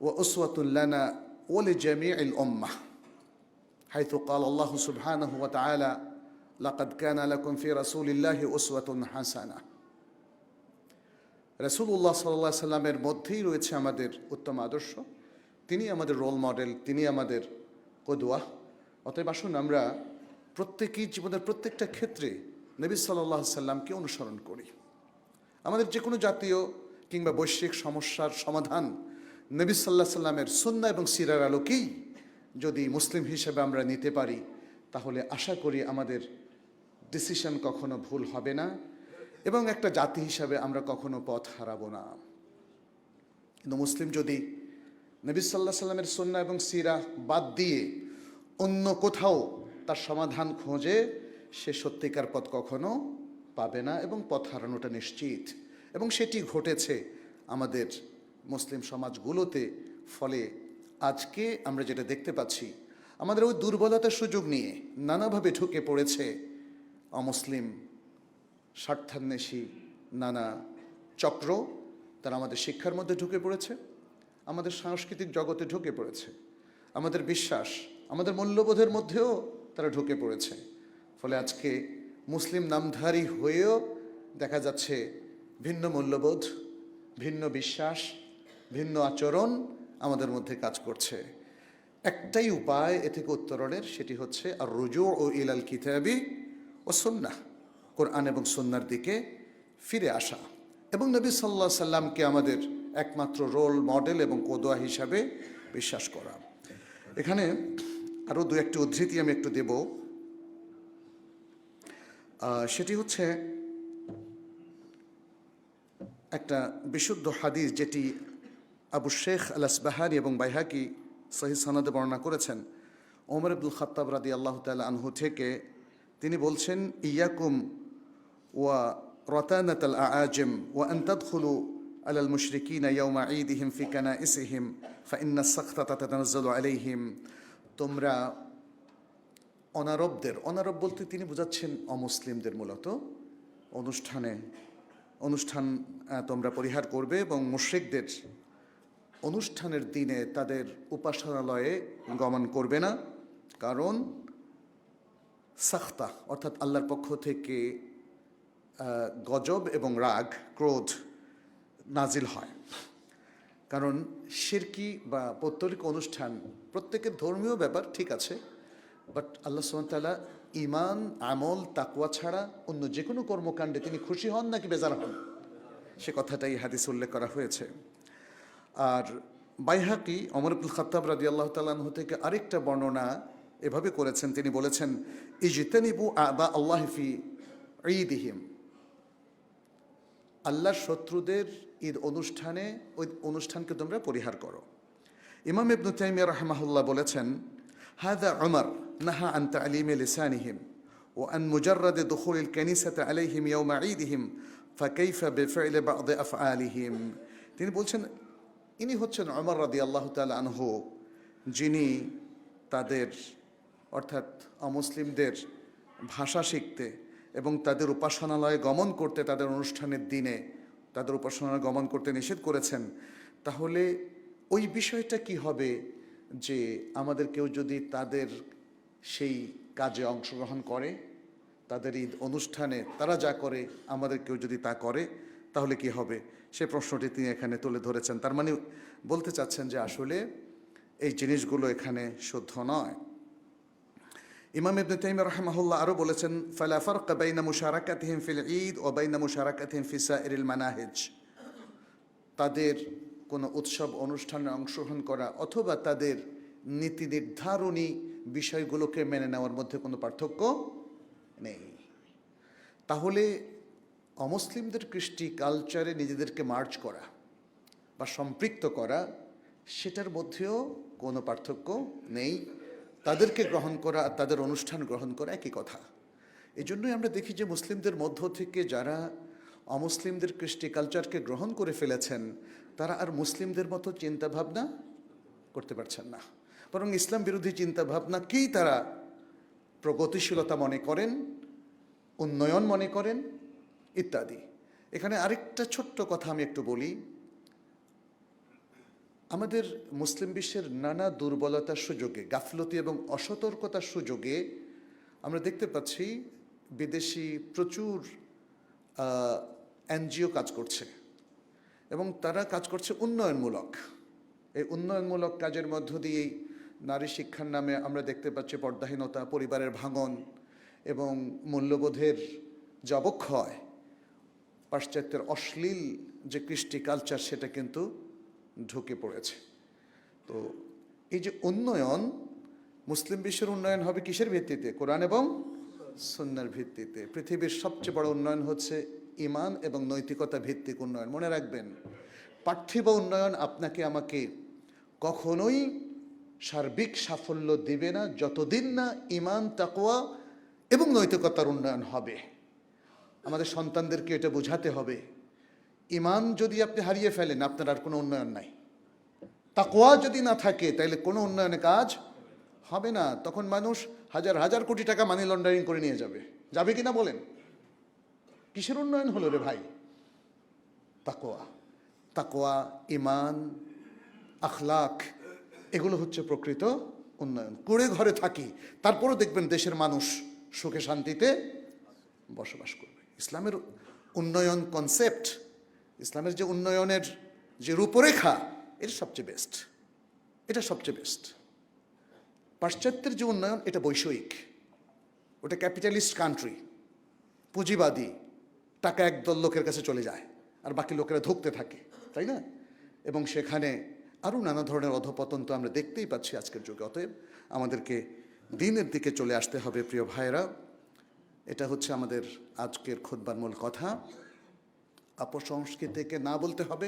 Speaker 1: وأسوة لنا ولجميع الأمة، حيث قال الله سبحانه وتعالى لقد كان لكم في رسول الله أسوة حسنة। রাসূলুল্লাহ সাল্লাল্লাহু আলাইহি সাল্লামের মধ্যেই রয়েছে আমাদের উত্তম আদর্শ, তিনি আমাদের রোল মডেল, তিনি আমাদের কদওয়া। অতএব আসুন আমরা প্রত্যেকেই জীবনের প্রত্যেকটা ক্ষেত্রে নবী সাল্লাল্লাহু আলাইহি সাল্লামকে অনুসরণ করি। আমাদের যে কোনো জাতীয় কিংবা বৈশ্বিক সমস্যার সমাধান নবী সাল্লাল্লাহু আলাইহি সাল্লামের সুন্নাহ এবং সিরার আলোকেই যদি মুসলিম হিসেবে আমরা নিতে পারি, তাহলে আশা করি আমাদের ডিসিশন কখনো ভুল হবে না এবং একটা জাতি হিসাবে আমরা কখনো পথ হারাবো না। কিন্তু মুসলিম যদি নবী সাল্লাল্লাহু আলাইহি সাল্লামের সুন্নাহ এবং সিরা বাদ দিয়ে অন্য কোথাও তার সমাধান খোঁজে, সে সত্যিকার পথ কখনো পাবে না এবং পথ হারানোটা নিশ্চিত। এবং সেটি ঘটেছে আমাদের মুসলিম সমাজগুলোতে। ফলে আজকে আমরা যেটা দেখতে পাচ্ছি, আমাদের ওই দুর্বলতার সুযোগ নিয়ে নানাভাবে ঢুকে পড়েছে অমুসলিম স্বার্থান্বেষী নানা চক্র। তারা আমাদের শিক্ষার মধ্যে ঢুকে পড়েছে, আমাদের সাংস্কৃতিক জগতে ঢুকে পড়েছে, আমাদের বিশ্বাস, আমাদের মূল্যবোধের মধ্যেও তারা ঢুকে পড়েছে। ফলে আজকে মুসলিম নামধারী হয়েও দেখা যাচ্ছে ভিন্ন মূল্যবোধ, ভিন্ন বিশ্বাস, ভিন্ন আচরণ আমাদের মধ্যে কাজ করছে। একটাই উপায় এ থেকে উত্তরণের, সেটি হচ্ছে আর রুজু ও ইলাল কিতাবি ও সুন্নাহ, কোরআন এবং সুন্নাহর দিকে ফিরে আসা এবং নবী সাল্লাল্লাহু আলাইহি সাল্লামকে আমাদের একমাত্র রোল মডেল এবং কদওয়া হিসাবে বিশ্বাস করা। এখানে আরও দু একটি উদ্ধৃতি আমি একটু দেব। সেটি হচ্ছে একটা বিশুদ্ধ হাদিস যেটি আবু শেখ আল আসবাহানি এবং বাইহাকি সহিহ সনদে বর্ণনা করেছেন। ওমর ইবনুল খাত্তাব রাদিয়াল্লাহু তাআলা আনহু থেকে তিনি বলছেন, ইয়াকুম ওয়া রাতানাতাল আআজিম ওয়া আন তাদখুলু আলাল মুশরিকিনা ইয়াওমা ঈদিহিম ফি কানাইসিহিম ফাইন্না সাখতাতা তাতানাজ্জালু আলাইহিম। তোমরা অনারব বলতে তিনি বোঝাচ্ছেন অমুসলিমদের, মূলত অনুষ্ঠান তোমরা পরিহার করবে এবং মুশরিকদের অনুষ্ঠানের দিনে তাদের উপাসনালয়ে গমন করবে না, কারণ সাখতা অর্থাৎ আল্লাহর পক্ষ থেকে গজব এবং রাগ, ক্রোধ নাজিল হয়। কারণ শিরকি বা পৌত্তলিক অনুষ্ঠান প্রত্যেকের ধর্মীয় ব্যাপার, ঠিক আছে, বাট আল্লাহ সুবহানাহু ওয়া তাআলা ঈমান, আমল, তাকওয়া ছাড়া অন্য যে কোনো কর্মকাণ্ডে তিনি খুশি হন নাকি বেজার হন, সে কথাটাই হাদিসে উল্লেখ করা হয়েছে। আর বাইহাকি ওমর ইবনুল খাত্তাব রাদিয়াল্লাহু তাআলা আনহু থেকে আরেকটা বর্ণনা এভাবে করেছেন, তিনি বলেছেন ইজতানিবু আদা আল্লাহ ফি ঈদিহিম, আল্লাহর শত্রুদের ঈদ অনুষ্ঠানে ওই অনুষ্ঠানকে তোমরা পরিহার করো। ইমাম ইবনু তাইমিয়া রাহিমাহুল্লাহ বলেছেন হাদা উমর নাহা আন তালিমি লিসানিহিম ওয়া আন মুজাররাদ দুখুলিল কানিসাতি আলাইহিম ইয়াওমা ঈদিহিম ফাকাইফা বিফি'লি বা'দ আফআলিহিম। তিনি বলছেন ইনি হচ্ছেন উমর রাদিয়াল্লাহু তাআলা আনহু, যিনি তাদের অর্থাৎ অমুসলিমদের ভাষা শিখতে এবং তাদের উপাসনালয়ে গমন করতে, তাদের অনুষ্ঠানের দিনে তাদের উপাসনালয়ে গমন করতে নিষেধ করেছেন। তাহলে ওই বিষয়টা কি হবে যে আমাদের কেউ যদি তাদের সেই কাজে অংশগ্রহণ করে, তাদের ঈদ অনুষ্ঠানে তারা যা করে আমাদের কেউ যদি তা করে, তাহলে কি হবে? সে প্রশ্নটি তিনি এখানে তুলে ধরেছেন। তার মানে বলতে চাচ্ছেন যে আসলে এই জিনিসগুলো এখানে শুদ্ধ নয়। ইমাম ইবনে তাইমিয়া রাহিমাহুল্লাহ আরও বলেছেন ফালা ফারকা বাইনা মুশারাকাতিহিম ফিল ঈদ ওয়া বাইনা মুশারাকাতিহিম ফি সাইরিল মানাহিজ, তাদের কোনো উৎসব অনুষ্ঠানে অংশগ্রহণ করা অথবা তাদের নীতি নির্ধারণী বিষয়গুলোকে মেনে নেওয়ার মধ্যে কোনো পার্থক্য নেই। তাহলে অমুসলিমদের কৃষ্টি কালচারে নিজেদেরকে মার্জ করা বা সম্পৃক্ত করা, সেটার মধ্যেও কোনো পার্থক্য নেই। তাদেরকে গ্রহণ করা আর তাদের অনুষ্ঠান গ্রহণ করা একই কথা। এই জন্যই আমরা দেখি যে মুসলিমদের মধ্য থেকে যারা অমুসলিমদের কৃষ্টি কালচারকে গ্রহণ করে ফেলেছেন, তারা আর মুসলিমদের মতো চিন্তাভাবনা করতে পারছেন না, বরং ইসলাম বিরোধী চিন্তাভাবনাকেই তারা প্রগতিশীলতা মনে করেন, উন্নয়ন মনে করেন ইত্যাদি। এখানে আরেকটা ছোট্ট কথা আমি একটু বলি। আমাদের মুসলিম বিশ্বের নানা দুর্বলতার সুযোগে, গাফলতি এবং অসতর্কতার সুযোগে আমরা দেখতে পাচ্ছি বিদেশি প্রচুর এনজিও কাজ করছে এবং তারা কাজ করছে উন্নয়নমূলক। এই উন্নয়নমূলক কাজের মধ্য দিয়েই নারী শিক্ষার নামে আমরা দেখতে পাচ্ছি পর্দাহীনতা, পরিবারের ভাঙন এবং মূল্যবোধের যে অবক্ষয়, পাশ্চাত্যের অশ্লীল যে কৃষ্টি কালচার সেটা কিন্তু ঢুকে পড়েছে। তো এই যে উন্নয়ন, মুসলিম বিশ্বের উন্নয়ন হবে কিসের ভিত্তিতে? কোরআন এবং সুন্নাহর ভিত্তিতে। পৃথিবীর সবচেয়ে বড় উন্নয়ন হচ্ছে ঈমান এবং নৈতিকতা ভিত্তিক উন্নয়ন। মনে রাখবেন, পার্থিব উন্নয়ন আপনাকে আমাকে কখনোই সার্বিক সাফল্য দিবে না যতদিন না ঈমান, তাকওয়া এবং নৈতিকতার উন্নয়ন হবে। আমাদের সন্তানদেরকে এটা বোঝাতে হবে, ঈমান যদি আপনি হারিয়ে ফেলেন আপনার আর কোনো উন্নয়ন নাই। তাকওয়া যদি না থাকে তাহলে কোনো উন্নয়নে কাজ হবে না। তখন মানুষ হাজার হাজার কোটি টাকা মানি লন্ডারিং করে নিয়ে যাবে, যাবে কিনা বলেন? কিসের উন্নয়ন হলো রে ভাই? তাকওয়া, তাকওয়া, ঈমান, আখলাক, এগুলো হচ্ছে প্রকৃত উন্নয়ন। কুড়ে ঘরে থাকি, তারপরও দেখবেন দেশের মানুষ সুখে শান্তিতে বসবাস করবে। ইসলামের উন্নয়ন কনসেপ্ট, ইসলামের যে উন্নয়নের যে রূপরেখা, এটা সবচেয়ে বেস্ট, এটা সবচেয়ে বেস্ট। পাশ্চাত্যের যে উন্নয়ন এটা বৈষয়িক, ওটা ক্যাপিটালিস্ট কান্ট্রি, পুঁজিবাদী, টাকা একদল লোকের কাছে চলে যায় আর বাকি লোকেরা ধুঁকতে থাকে, তাই না? এবং সেখানে আরও নানা ধরনের অধপতন তো আমরা দেখতেই পাচ্ছি আজকের যুগে। অতএব আমাদেরকে দিনের দিকে চলে আসতে হবে প্রিয় ভাইয়েরা। এটা হচ্ছে আমাদের আজকের খুতবার মূল কথা। অপসংস্কৃতিকে না বলতে হবে,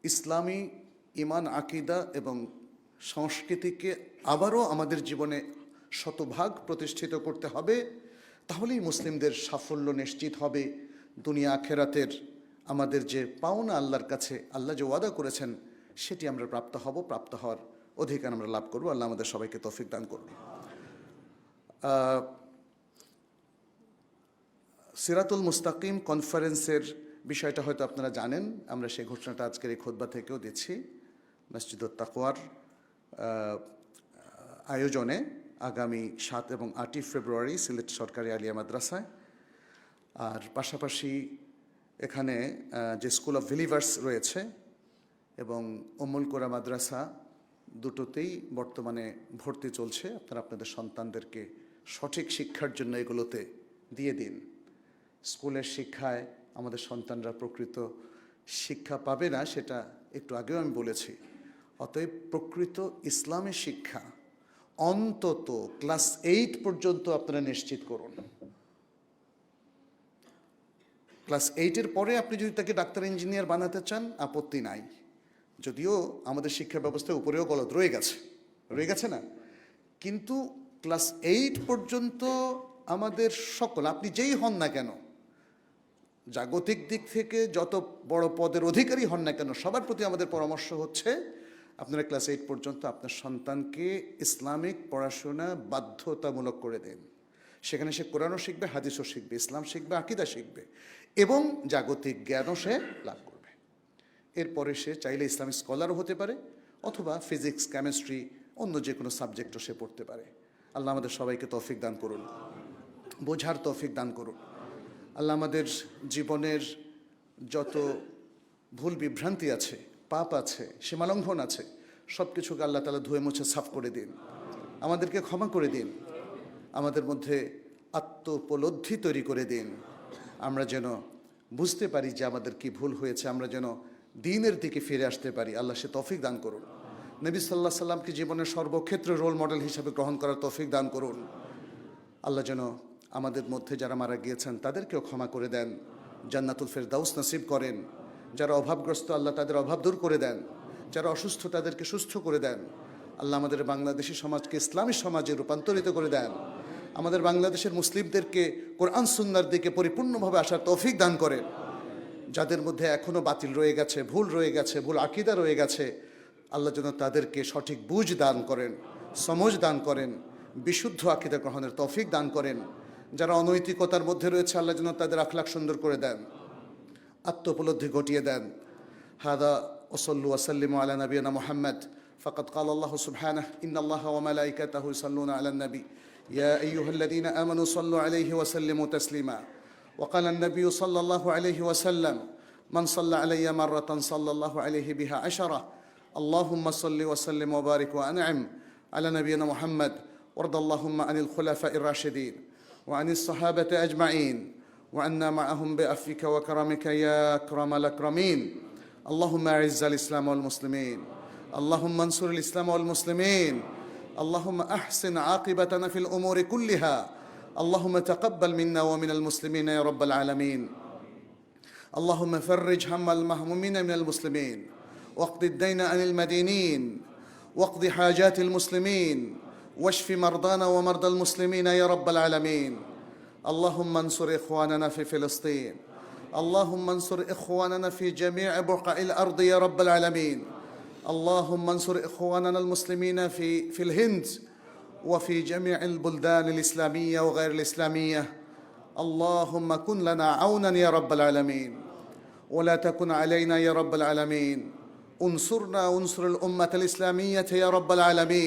Speaker 1: ইসলামী ঈমান, আকিদা এবং সংস্কৃতিকে আবারও আমাদের জীবনে শতভাগ প্রতিষ্ঠিত করতে হবে। তাহলেই মুসলিমদের সাফল্য নিশ্চিত হবে। দুনিয়া আখেরাতের আমাদের যে পাওনা আল্লাহর কাছে আল্লাহ যে ওয়াদা করেছেন সেটি আমরা প্রাপ্ত হব, প্রাপ্ত হওয়ার অধিকার আমরা লাভ করব। আল্লাহ আমাদের সবাইকে তৌফিক দান করুন। সিরাতুল মুস্তাকিম কনফারেন্সের বিষয়টা হয়তো আপনারা জানেন। আমরা সেই ঘোষণাটা আজকের এই খুতবা থেকেও দিচ্ছি। মসজিদুত তাকওয়ার আয়োজনে আগামী 7 এবং 8 ফেব্রুয়ারি সিলেট সরকারি আলিয়া মাদ্রাসায়, আর পাশাপাশি এখানে যে স্কুল অফ বিলিভার্স রয়েছে এবং উম্মুল কোরা মাদ্রাসা, দুটোতেই বর্তমানে ভর্তি চলছে। আপনারা আপনাদের সন্তানদেরকে সঠিক শিক্ষার জন্য এগুলোতে দিয়ে দিন। স্কুলের শিক্ষায় আমাদের সন্তানরা প্রকৃত শিক্ষা পাবে না, সেটা একটু আগেও আমি বলেছি। অতএব প্রকৃত ইসলামের শিক্ষা, অন্তত ক্লাস 8 পর্যন্ত আপনারা নিশ্চিত করুন। ক্লাস 8-এর পরে আপনি যদি তাকে ডাক্তার ইঞ্জিনিয়ার বানাতে চান, আপত্তি নাই। যদিও আমাদের শিক্ষা ব্যবস্থায় উপরেও গলদ রয়ে গেছে না, কিন্তু ক্লাস 8 পর্যন্ত আমাদের সকল, আপনি যেই হন না কেন, জাগতিক দিক থেকে যত বড় পদের অধিকারী হন না কেন, সবার প্রতি আমাদের পরামর্শ হচ্ছে আপনারা ক্লাস 8 পর্যন্ত আপনার সন্তানকে ইসলামিক পড়াশোনা বাধ্যতামূলক করে দেন। সেখানে সে কোরআনও শিখবে, হাদিসও শিখবে, ইসলাম শিখবে, আকীদা শিখবে এবং জাগতিক জ্ঞানও সে লাভ করবে। এরপরে সে চাইলে ইসলামিক স্কলারও হতে পারে, অথবা ফিজিক্স, কেমিস্ট্রি, অন্য যে কোনো সাবজেক্টও সে পড়তে পারে। আল্লাহ আমাদের সবাইকে তৌফিক দান করুন, বোঝার তৌফিক দান করুন। আল্লাহ আমাদের জীবনের যত ভুল বিভ্রান্তি আছে, পাপ আছে, সীমালঙ্ঘন আছে, সব কিছুকে আল্লাহ তাআলা ধুয়ে মুছে সাফ করে দিন, আমাদেরকে ক্ষমা করে দিন, আমাদের মধ্যে আত্মোপলব্ধি তৈরি করে দিন, আমরা যেন বুঝতে পারি যে আমাদের কি ভুল হয়েছে, আমরা যেন দ্বীনের দিকে ফিরে আসতে পারি। আল্লাহ সে তৌফিক দান করুন। নবী সাল্লাল্লাহু আলাইহি সাল্লামকে জীবনের সর্বক্ষেত্রে রোল মডেল হিসেবে গ্রহণ করার তৌফিক দান করুন। আল্লাহ যেন আমাদের মধ্যে যারা মারা গিয়েছেন তাদেরকেও ক্ষমা করে দেন, জান্নাতুল ফেরদাউস নসিব করেন। যারা অভাবগ্রস্ত, আল্লাহ তাদের অভাব দূর করে দেন। যারা অসুস্থ, তাদেরকে সুস্থ করে দেন। আল্লাহ আমাদের বাংলাদেশি সমাজকে ইসলামী সমাজে রূপান্তরিত করে দেন। আমাদের বাংলাদেশের মুসলিমদেরকে কোরআন সুন্নাহর দিকে পরিপূর্ণভাবে আসার তৌফিক দান করেন। যাদের মধ্যে এখনও বাতিল রয়ে গেছে, ভুল রয়ে গেছে, ভুল আকীদা রয়ে গেছে, আল্লাহ যেন তাদেরকে সঠিক বুঝ দান করেন, সমঝ দান করেন, বিশুদ্ধ আকীদা গ্রহণের তৌফিক দান করেন। যারা অনৈতিকতার মধ্যে রয়েছে, আল্লাহ যেন তাদের আখলাক সুন্দর করে দেন, আত্মোপলব্ধি ঘটিয়ে দেন। হাদা ওসল্লু ওয়াসাল্লিমু আলা নবিয়িনা মুহাম্মদ। ফাকাদ ক্বালা আল্লাহু সুবহানাহু ইন্নাল্লাহা ওয়া মালাইকাতাহু ইউসাল্লুনা আলান নবী ইয়া আইয়ুহাল্লাযীনা আমানু সাল্লু আলাইহি ওয়া সাল্লিমু তাসলিমা। ওয়া ক্বালা আন-নাবিয়্যু সাল্লাল্লাহু আলাইহি ওয়া সাল্লাম মান সাল্লা আলাইয়া মাররাতান সাল্লাল্লাহু আলাইহি বিহা আশারা। আল্লাহুম্মা সাল্লি ওয়া সাল্লিম ওয়া বারিক ওয়া আন'আম আলা নবিয়িনা মুহাম্মদ। ওয়ারদাল্লাহুম্মা আনিল খুলাফাইর রাশিদিন وعن الصحابة أجمعين وعنا معهم بعفوك وكرمك يا أكرم الأكرمين. اللهم أعز الإسلام والمسلمين، اللهم انصر الإسلام والمسلمين، اللهم أحسن عاقبتنا في الأمور كلها، اللهم تقبل منا ومن المسلمين يا رب العالمين. اللهم فرج هم المهمومين من المسلمين، واقض الدين عن المدينين، واقض حاجات المسلمين، واشف مرضانا ومرضى المسلمين يا رب العالمين. اللهم انصر إخواننا في فلسطين، اللهم انصر إخواننا في جميع بقاع الأرض يا رب العالمين. اللهم انصر إخواننا المسلمين في الهند وفي جميع البلدان الإسلامية وغير الإسلامية. اللهم كن لنا عونا يا رب العالمين، ولا تكن علينا يا رب العالمين. انصرنا وانصر الأمة الإسلامية يا رب العالمين.